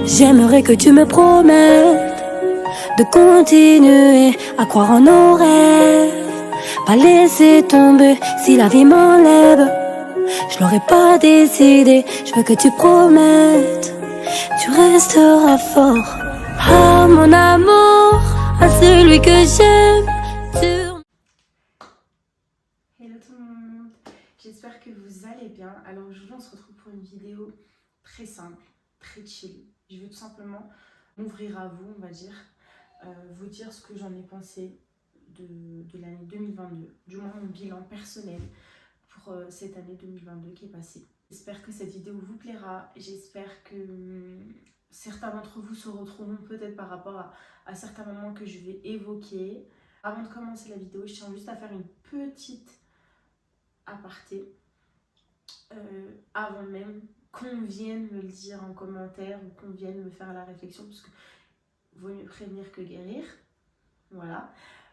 J'aimerais que tu me promettes de continuer à croire en nos rêves, pas laisser tomber si la vie m'enlève. Je l'aurais pas décidé, je veux que tu promettes, tu resteras fort. Ah mon amour, à celui que j'aime. Hello tout le monde, j'espère que vous allez bien. Alors aujourd'hui on se retrouve pour une vidéo très simple, très chill. Je veux tout simplement m'ouvrir à vous, on va dire, vous dire ce que j'en ai pensé de l'année 2022, du moins mon bilan personnel pour cette année 2022 qui est passée. J'espère que cette vidéo vous plaira, j'espère que certains d'entre vous se retrouveront peut-être par rapport à certains moments que je vais évoquer. Avant de commencer la vidéo, je tiens juste à faire une petite aparté avant même qu'on vienne me le dire en commentaire ou qu'on vienne me faire la réflexion, parce que vaut mieux prévenir que guérir. Voilà.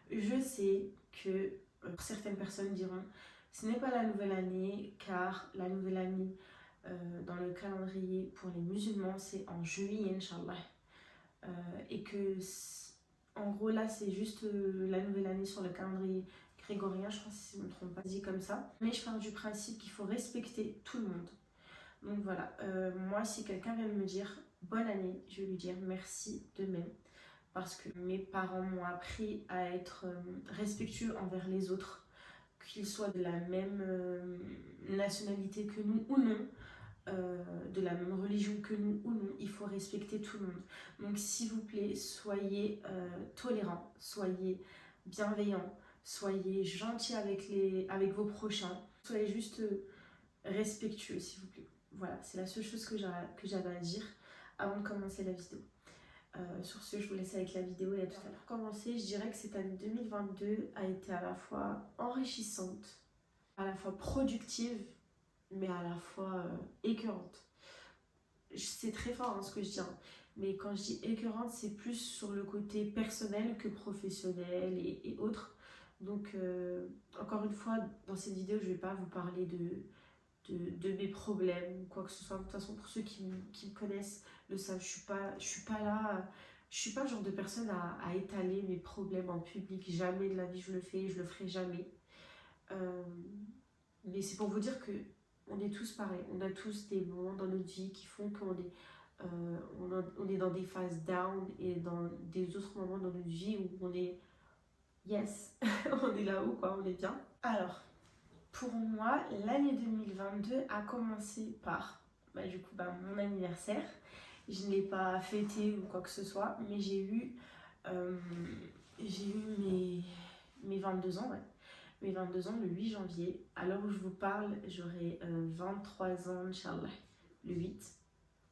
Je sais que certaines personnes diront ce n'est pas la nouvelle année, car la nouvelle année dans le calendrier pour les musulmans c'est en juillet, Inch'Allah. Et que en gros là c'est juste la nouvelle année sur le calendrier grégorien, je pense si je ne me trompe pas, dit comme ça. Mais je pars du principe qu'il faut respecter tout le monde. Donc voilà, moi si quelqu'un vient de me dire bonne année, je vais lui dire merci de même. Parce que mes parents m'ont appris à être respectueux envers les autres, qu'ils soient de la même nationalité que nous ou non, de la même religion que nous ou non, il faut respecter tout le monde. Donc s'il vous plaît, soyez tolérants, soyez bienveillants, soyez gentils avec vos prochains, soyez juste respectueux s'il vous plaît. Voilà, c'est la seule chose que j'avais à dire avant de commencer la vidéo. Sur ce, je vous laisse avec la vidéo et à tout à l'heure. Pour commencer, je dirais que cette année 2022 a été à la fois enrichissante, à la fois productive, mais à la fois écœurante. C'est très fort hein, ce que je dis, hein. Mais quand je dis écœurante, c'est plus sur le côté personnel que professionnel et autres. Donc, encore une fois, dans cette vidéo, je ne vais pas vous parler de mes problèmes ou quoi que ce soit. De toute façon, pour ceux qui me connaissent le savent, je suis pas là, je suis pas le genre de personne à étaler mes problèmes en public. Jamais de la vie je le fais, je le ferai jamais. Mais c'est pour vous dire que on est tous pareils. On a tous des moments dans notre vie qui font qu'on est, on est dans des phases down et dans des autres moments dans notre vie où on est yes, on est là-haut quoi, on est bien. Alors, pour moi, l'année 2022 a commencé par mon anniversaire. Je ne l'ai pas fêté ou quoi que ce soit, mais j'ai eu mes 22 ans, ouais. Mes 22 ans le 8 janvier. À l'heure où je vous parle, j'aurai 23 ans, Inch'Allah, le 8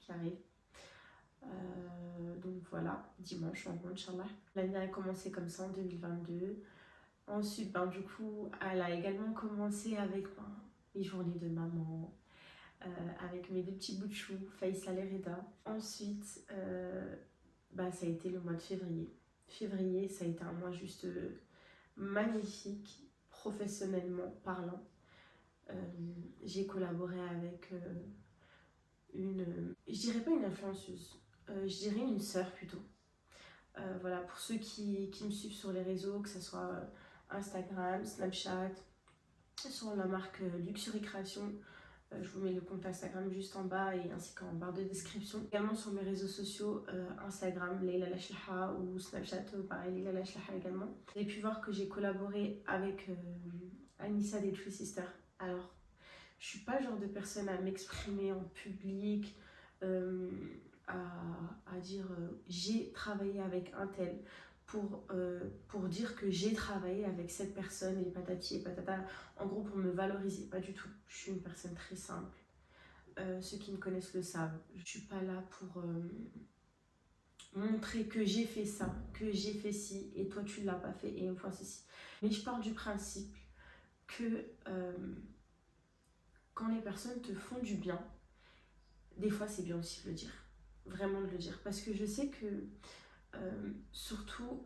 qui arrive. Donc voilà, dimanche en gros, Inch'Allah. L'année a commencé comme ça en 2022. Ensuite, du coup, elle a également commencé avec mes journées de maman, avec mes deux petits bouts de chou, Faisal et Reda. Ensuite, ça a été le mois de février. Février, ça a été un mois juste magnifique, professionnellement parlant. J'ai collaboré avec je dirais pas une influenceuse, je dirais une sœur plutôt. Voilà, pour ceux qui me suivent sur les réseaux, que ce soit Instagram, Snapchat, sur la marque Luxury Création, je vous mets le compte Instagram juste en bas et ainsi qu'en barre de description. Également sur mes réseaux sociaux, Instagram, Leila Lashlaha ou Snapchat, pareil, Leila Lashlaha également. Vous avez pu voir que j'ai collaboré avec Anissa des Three Sisters. Alors, je suis pas le genre de personne à m'exprimer en public, à dire j'ai travaillé avec un tel pour dire que j'ai travaillé avec cette personne et patati et patata, en gros pour me valoriser, pas du tout. Je suis une personne très simple, ceux qui me connaissent le savent. Je suis pas là pour montrer que j'ai fait ça, que j'ai fait ci et toi tu l'as pas fait et une fois ceci. Mais je pars du principe que quand les personnes te font du bien, des fois c'est bien aussi de le dire, vraiment de le dire, parce que je sais que surtout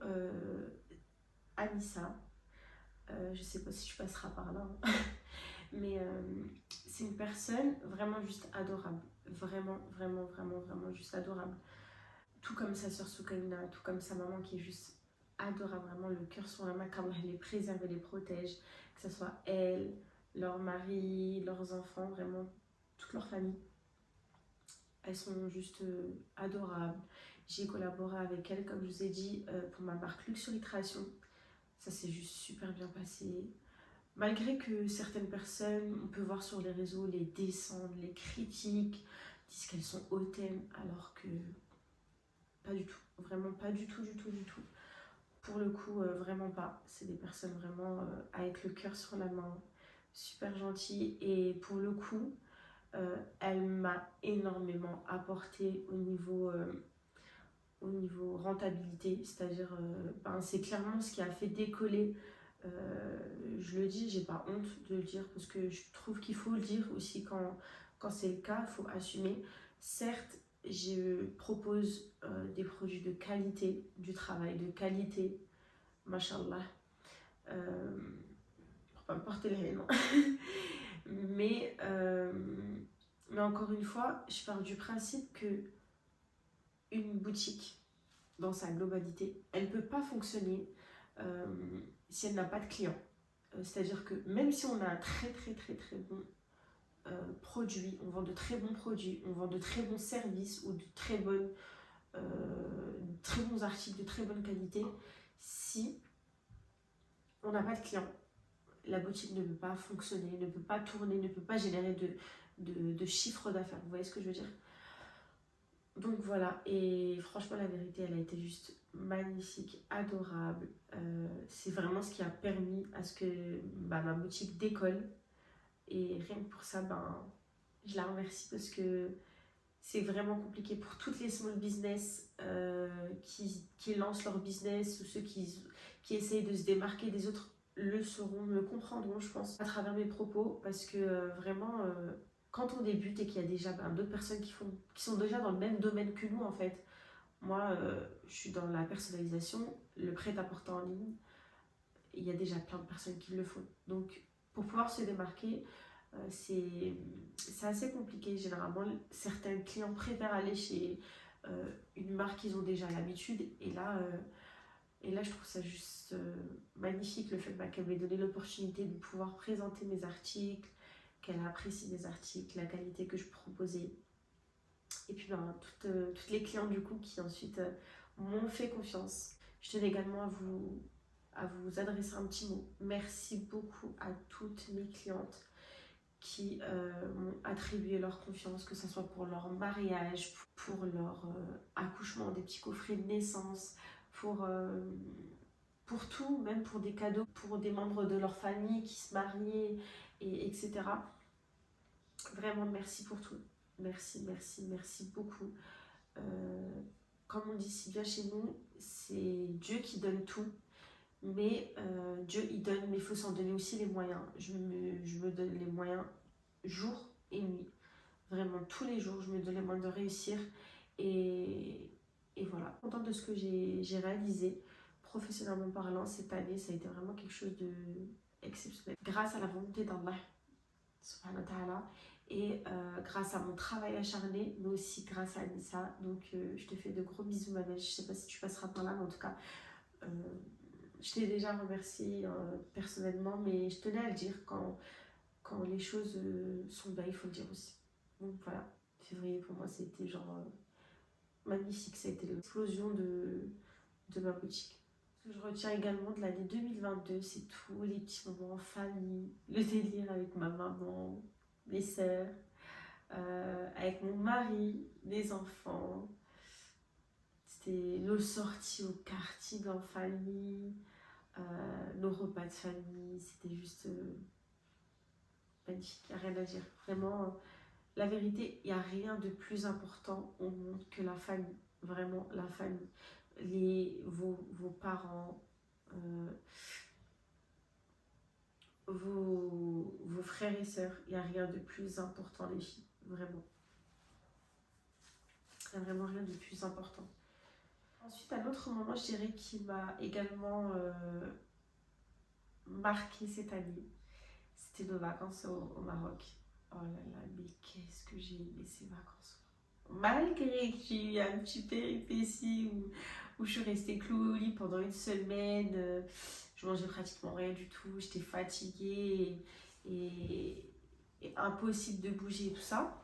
Anissa, je sais pas si tu passeras par là, hein, mais c'est une personne vraiment juste adorable, vraiment juste adorable. tout comme sa sœur Soukaina, tout comme sa maman qui est juste adorable, vraiment le cœur sur la main, qu'Allah les préserve et les protège, que ce soit elle, leur mari, leurs enfants, vraiment toute leur famille. Elles sont juste adorables. J'ai collaboré avec elles, comme je vous ai dit, pour ma marque Luxury Création. Ça s'est juste super bien passé. Malgré que certaines personnes, on peut voir sur les réseaux, les descendent, les critiquent, disent qu'elles sont hautaines, alors que pas du tout. Vraiment pas du tout, du tout, du tout. Pour le coup, vraiment pas. C'est des personnes vraiment avec le cœur sur la main, super gentilles. Et pour le coup, elle m'a énormément apporté au niveau rentabilité. C'est-à-dire, c'est clairement ce qui a fait décoller. Je le dis, j'ai pas honte de le dire parce que je trouve qu'il faut le dire aussi quand c'est le cas, il faut assumer. Certes, je propose des produits de qualité, du travail de qualité, mashallah, pour pas me porter le haine. Mais encore une fois, je pars du principe que une boutique, dans sa globalité, elle ne peut pas fonctionner euh, si elle n'a pas de clients. C'est-à-dire que même si on a un très très très très bon produit, on vend de très bons produits, on vend de très bons services ou de très bons articles de très bonne qualité, si on n'a pas de clients, la boutique ne peut pas fonctionner, ne peut pas tourner, ne peut pas générer de chiffre d'affaires. Vous voyez ce que je veux dire? Donc voilà, et franchement la vérité elle a été juste magnifique, adorable. C'est vraiment ce qui a permis à ce que ma boutique décolle. Et rien que pour ça, je la remercie parce que c'est vraiment compliqué pour toutes les small business qui lancent leur business ou ceux qui essayent de se démarquer des autres le sauront, me comprendront je pense à travers mes propos parce que vraiment quand on débute et qu'il y a déjà d'autres personnes qui sont déjà dans le même domaine que nous en fait. Moi je suis dans la personnalisation, le prêt-à-porter en ligne, il y a déjà plein de personnes qui le font. Donc pour pouvoir se démarquer, c'est assez compliqué. Généralement, certains clients préfèrent aller chez une marque qu'ils ont déjà l'habitude. Et là, je trouve ça juste magnifique le fait qu'elle m'ait donné l'opportunité de pouvoir présenter mes articles, qu'elle apprécie mes articles, la qualité que je proposais. Et puis, toutes les clients du coup qui ensuite m'ont fait confiance. Je tenais également à vous adresser un petit mot. Merci beaucoup à toutes mes clientes qui m'ont attribué leur confiance, que ce soit pour leur mariage, pour leur accouchement, des petits coffrets de naissance, pour tout, même pour des cadeaux, pour des membres de leur famille qui se mariaient, etc. Vraiment, merci pour tout. Merci, merci, merci beaucoup. Comme on dit si bien chez nous, c'est Dieu qui donne tout. Mais Dieu il donne, mais il faut s'en donner aussi les moyens. Je me donne les moyens jour et nuit. Vraiment tous les jours, je me donne les moyens de réussir. Et voilà, contente de ce que j'ai réalisé. Professionnellement parlant, cette année, ça a été vraiment quelque chose d'exceptionnel. Grâce à la volonté d'Allah, subhanahu wa ta'ala, et grâce à mon travail acharné, mais aussi grâce à Anissa. Donc je te fais de gros bisous, ma belle. Je sais pas si tu passeras par là, mais en tout cas, je t'ai déjà remercié personnellement, mais je tenais à le dire quand les choses sont bien, il faut le dire aussi. Donc voilà, février pour moi, c'était genre magnifique. Ça a été l'explosion de ma boutique. Ce que je retiens également de l'année 2022, c'est tous les petits moments en famille, le délire avec ma maman, mes sœurs, avec mon mari, les enfants. C'était nos sorties au karting en famille, nos repas de famille, c'était juste magnifique, il n'y a rien à dire. Vraiment, la vérité, il n'y a rien de plus important au monde que la famille. Vraiment, la famille. Vos parents, vos frères et sœurs, il n'y a rien de plus important, les filles. Vraiment. Il n'y a vraiment rien de plus important. Ensuite, un autre moment, je dirais, qui m'a également marqué cette année, c'était nos vacances au Maroc. Oh là là, mais qu'est-ce que j'ai aimé ces vacances malgré que j'ai eu un petit péripétie où je suis restée clouée au lit pendant une semaine, je mangeais pratiquement rien du tout, j'étais fatiguée et, et impossible de bouger et tout ça.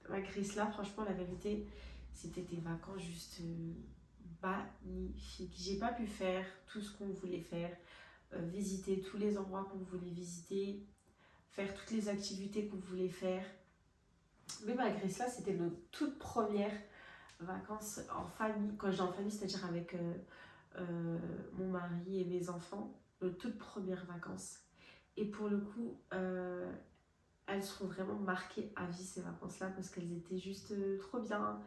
Malgré cela, franchement, la vérité, c'était des vacances juste magnifiques. J'ai pas pu faire tout ce qu'on voulait faire, visiter tous les endroits qu'on voulait visiter, faire toutes les activités qu'on voulait faire. Mais malgré cela, c'était nos toutes premières vacances en famille. Quand je dis en famille, c'est-à-dire avec mon mari et mes enfants, nos toutes premières vacances. Et pour le coup, elles seront vraiment marquées à vie ces vacances-là parce qu'elles étaient juste trop bien.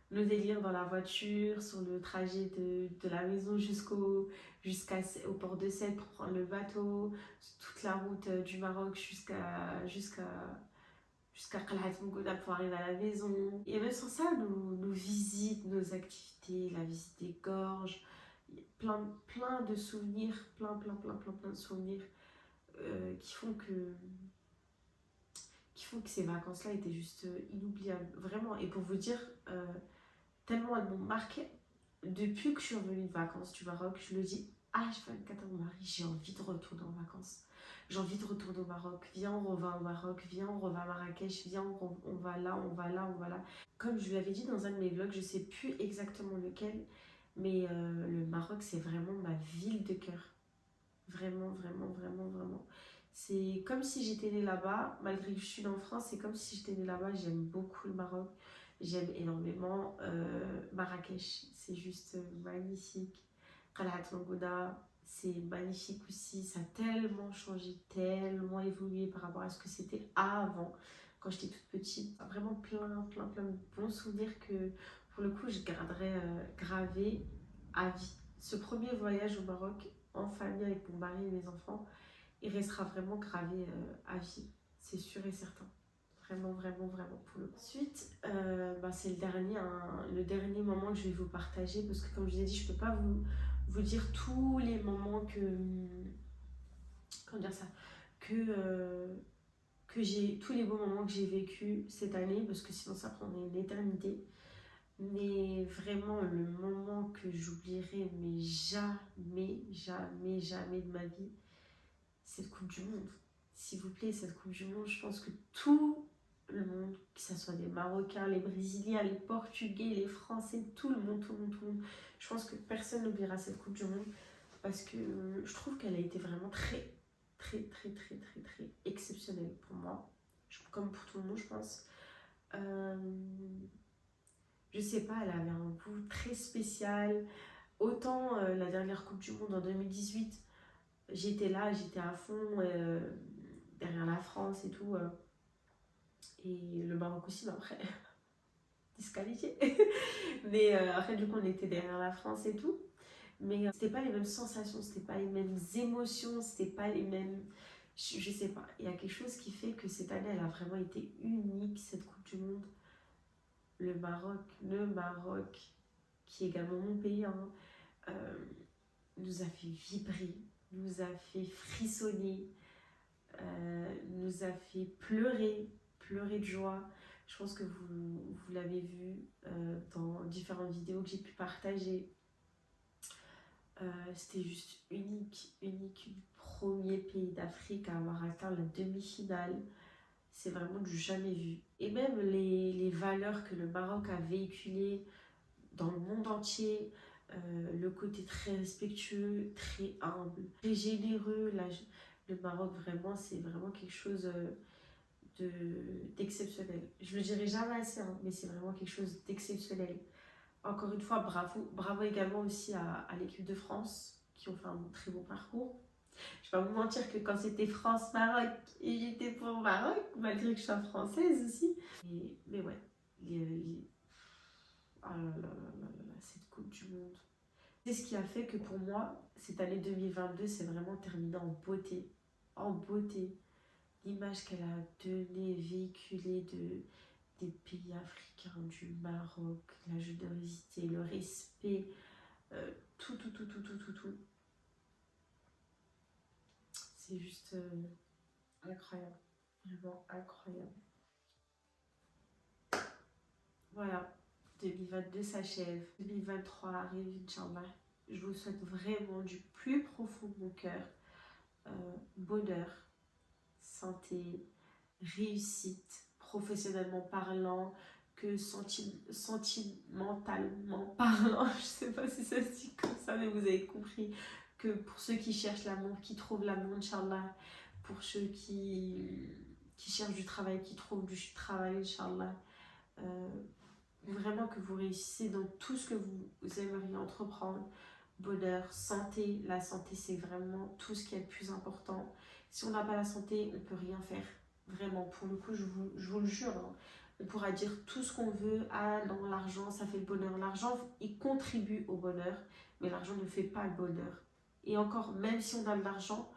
Le délire dans la voiture, sur le trajet de la maison jusqu'au port de Sète pour prendre le bateau, toute la route du Maroc jusqu'à Qal'at Mougouna pour arriver à la maison. Et même sans ça, nos visites, nos activités, la visite des gorges, plein de souvenirs, plein de souvenirs qui font que ces vacances-là étaient juste inoubliables, vraiment. Et pour vous dire, tellement elles m'ont marqué, depuis que je suis revenue de vacances du Maroc, je le dis H24 à mon mari, j'ai envie de retourner en vacances. J'ai envie de retourner au Maroc. Viens, on revient au Maroc. Viens, on revient à Marrakech. Viens, on va là, on va là, on va là. Comme je vous l'avais dit dans un de mes vlogs, je sais plus exactement lequel, mais le Maroc, c'est vraiment ma ville de cœur. Vraiment, vraiment, vraiment, vraiment. C'est comme si j'étais née là-bas, malgré que je suis en France, c'est comme si j'étais née là-bas. J'aime beaucoup le Maroc. J'aime énormément Marrakech. C'est juste magnifique. Khalat Mangouna, c'est magnifique aussi. Ça a tellement changé, tellement évolué par rapport à ce que c'était avant, quand j'étais toute petite. Vraiment plein de bons souvenirs que, pour le coup, je garderai gravés à vie. Ce premier voyage au Maroc, en famille avec mon mari et mes enfants, il restera vraiment gravé à vie. C'est sûr et certain. Vraiment, vraiment, vraiment pour le coup. Ensuite, c'est le dernier moment que je vais vous partager parce que comme je vous ai dit, je ne peux pas vous dire tous les moments comment dire ça, tous les beaux moments que j'ai vécu cette année parce que sinon ça prendrait une éternité. Mais vraiment, le moment que j'oublierai, mais jamais, jamais, jamais de ma vie, cette Coupe du Monde. S'il vous plaît, cette Coupe du Monde, je pense que tout le monde, que ce soit des Marocains, les Brésiliens, les Portugais, les Français, tout le monde, je pense que personne n'oubliera cette Coupe du Monde parce que je trouve qu'elle a été vraiment très exceptionnelle pour moi, comme pour tout le monde, je pense. Je sais pas, elle avait un goût très spécial. Autant la dernière Coupe du Monde en 2018, j'étais là, j'étais à fond derrière la France et tout. Et le Maroc aussi, mais après, disqualifié. Mais après, du coup, on était derrière la France et tout. Mais c'était pas les mêmes sensations, c'était pas les mêmes émotions, c'était pas les mêmes. Je sais pas. Il y a quelque chose qui fait que cette année, elle a vraiment été unique, cette Coupe du Monde. Le Maroc, qui est également mon pays, hein, nous a fait vibrer, nous a fait frissonner, nous a fait pleurer de joie. Je pense que vous l'avez vu dans différentes vidéos que j'ai pu partager. C'était juste unique. Premier pays d'Afrique à avoir atteint la demi-finale. C'est vraiment du jamais vu. Et même les valeurs que le Maroc a véhiculées dans le monde entier, le côté très respectueux, très humble, très généreux. Le Maroc, vraiment, c'est vraiment quelque chose d'exceptionnel. Je le dirai jamais assez, hein, mais c'est vraiment quelque chose d'exceptionnel. Encore une fois, bravo également aussi à l'équipe de France qui ont fait un très bon parcours. Je vais pas vous mentir que quand c'était France-Maroc, j'étais pour le Maroc, malgré que je sois française aussi. Mais ouais, oh là, cette Coupe du Monde. C'est ce qui a fait que pour moi, cette année 2022, c'est vraiment terminé en beauté. En beauté. L'image qu'elle a donnée, véhiculée des pays africains, du Maroc, la générosité, le respect, tout. C'est juste incroyable. Vraiment incroyable. Voilà, 2022 s'achève, 2023 arrive, Inch'Allah. Je vous souhaite vraiment du plus profond de mon cœur bonheur, santé, réussite, professionnellement parlant, que sentimentalement parlant, je sais pas si ça se dit comme ça, mais vous avez compris, que pour ceux qui cherchent l'amour, qui trouvent l'amour, Inch'Allah, pour ceux qui cherchent du travail, qui trouvent du travail, Inch'Allah, vraiment que vous réussissez dans tout ce que vous aimeriez entreprendre, bonheur, santé. La santé, c'est vraiment tout ce qui est le plus important. Si on n'a pas la santé, on ne peut rien faire. Vraiment, pour le coup, je vous le jure. Hein. On pourra dire tout ce qu'on veut. Ah non, l'argent, ça fait le bonheur. L'argent, il contribue au bonheur, mais l'argent ne fait pas le bonheur. Et encore, même si on a de l'argent,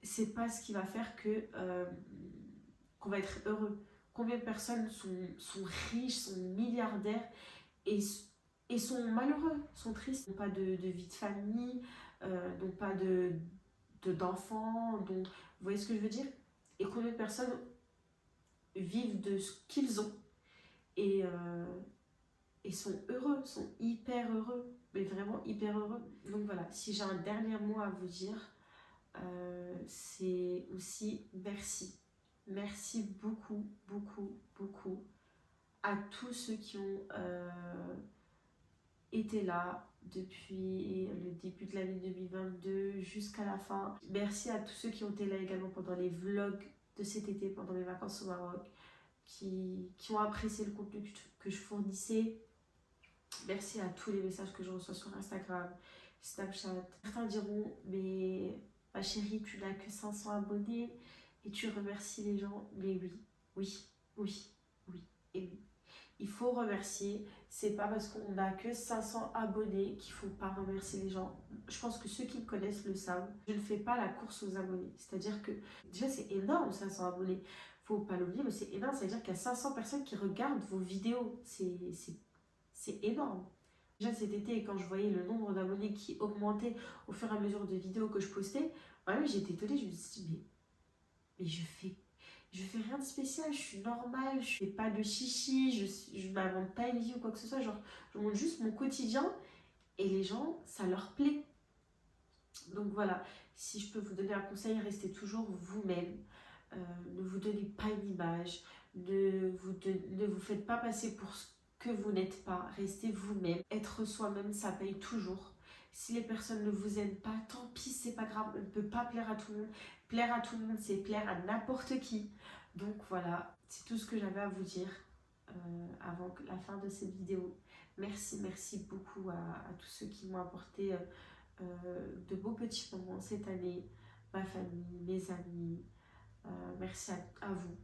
c'est pas ce qui va faire qu'on va être heureux. Combien de personnes sont riches, sont milliardaires et sont malheureux, sont tristes, n'ont pas de vie de famille, n'ont pas d'enfants, vous voyez ce que je veux dire? Et combien de personnes vivent de ce qu'ils ont et, sont heureux, sont hyper heureux, mais vraiment hyper heureux. Donc voilà, si j'ai un dernier mot à vous dire, c'est aussi merci. Merci beaucoup, beaucoup, beaucoup à tous ceux qui ont été là depuis le début de l'année 2022 jusqu'à la fin. Merci à tous ceux qui ont été là également pendant les vlogs de cet été, pendant mes vacances au Maroc, qui ont apprécié le contenu que je fournissais. Merci à tous les messages que je reçois sur Instagram, Snapchat. Certains diront, mais ma chérie, tu n'as que 500 abonnés et tu remercies les gens. Mais oui, oui, oui, oui et oui. Il faut remercier. C'est pas parce qu'on n'a que 500 abonnés qu'il faut pas remercier les gens. Je pense que ceux qui me connaissent le savent. Je ne fais pas la course aux abonnés. C'est-à-dire que déjà c'est énorme 500 abonnés. Faut pas l'oublier, mais c'est énorme. C'est-à-dire qu'il y a 500 personnes qui regardent vos vidéos. C'est énorme. Déjà cet été, quand je voyais le nombre d'abonnés qui augmentait au fur et à mesure de vidéos que je postais, ouais, j'étais étonnée. Je me suis dit, mais je fais rien de spécial, je suis normale, je fais pas de chichi, je m'invente pas une vie ou quoi que ce soit, genre je montre juste mon quotidien et les gens, ça leur plaît. Donc voilà, si je peux vous donner un conseil, restez toujours vous-même, ne vous donnez pas une image, ne vous faites pas passer pour ce que vous n'êtes pas, restez vous-même. Être soi-même, ça paye toujours. Si les personnes ne vous aiment pas, tant pis, c'est pas grave, on ne peut pas plaire à tout le monde. Plaire à tout le monde, c'est plaire à n'importe qui. Donc voilà, c'est tout ce que j'avais à vous dire avant la fin de cette vidéo. Merci beaucoup à tous ceux qui m'ont apporté de beaux petits moments cette année, ma famille, mes amis. Merci à vous.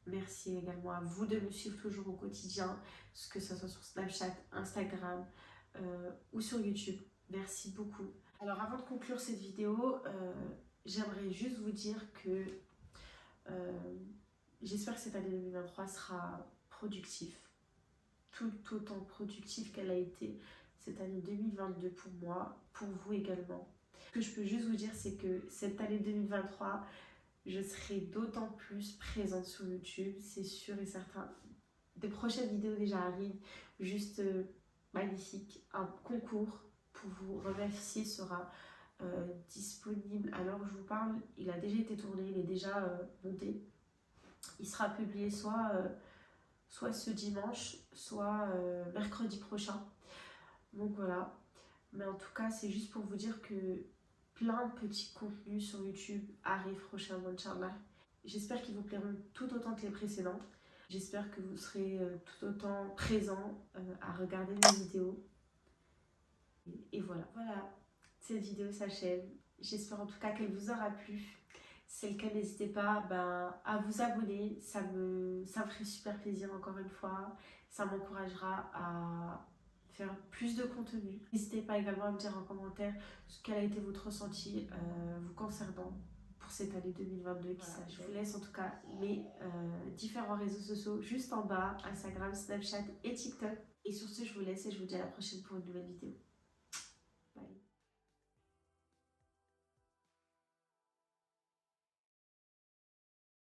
Merci également à vous de me suivre toujours au quotidien, que ce soit sur Snapchat, Instagram ou sur YouTube. Merci beaucoup. Alors avant de conclure cette vidéo, j'aimerais juste vous dire que j'espère que cette année 2023 sera productive. Tout autant productive qu'elle a été cette année 2022 pour moi, pour vous également. Ce que je peux juste vous dire, c'est que cette année 2023, je serai d'autant plus présente sur YouTube, c'est sûr et certain. Des prochaines vidéos déjà arrivent, juste magnifiques. Un concours pour vous remercier sera disponible. Alors je vous parle, il a déjà été tourné, il est déjà monté. Il sera publié soit ce dimanche, soit mercredi prochain. Donc voilà. Mais en tout cas, c'est juste pour vous dire que plein de petits contenus sur YouTube arrivent prochainement, Inch'Allah. J'espère qu'ils vous plairont tout autant que les précédents. J'espère que vous serez tout autant présents à regarder mes vidéos. Et voilà. Voilà, cette vidéo s'achève. J'espère en tout cas qu'elle vous aura plu. Si c'est le cas, n'hésitez pas à vous abonner. Ça me ferait super plaisir encore une fois. Ça m'encouragera à faire plus de contenu. N'hésitez pas également à me dire en commentaire quel a été votre ressenti vous concernant pour cette année 2022 qui s'achève. Je vous laisse en tout cas mes différents réseaux sociaux juste en bas, Instagram, Snapchat et TikTok. Et sur ce, je vous laisse et je vous dis à la prochaine pour une nouvelle vidéo.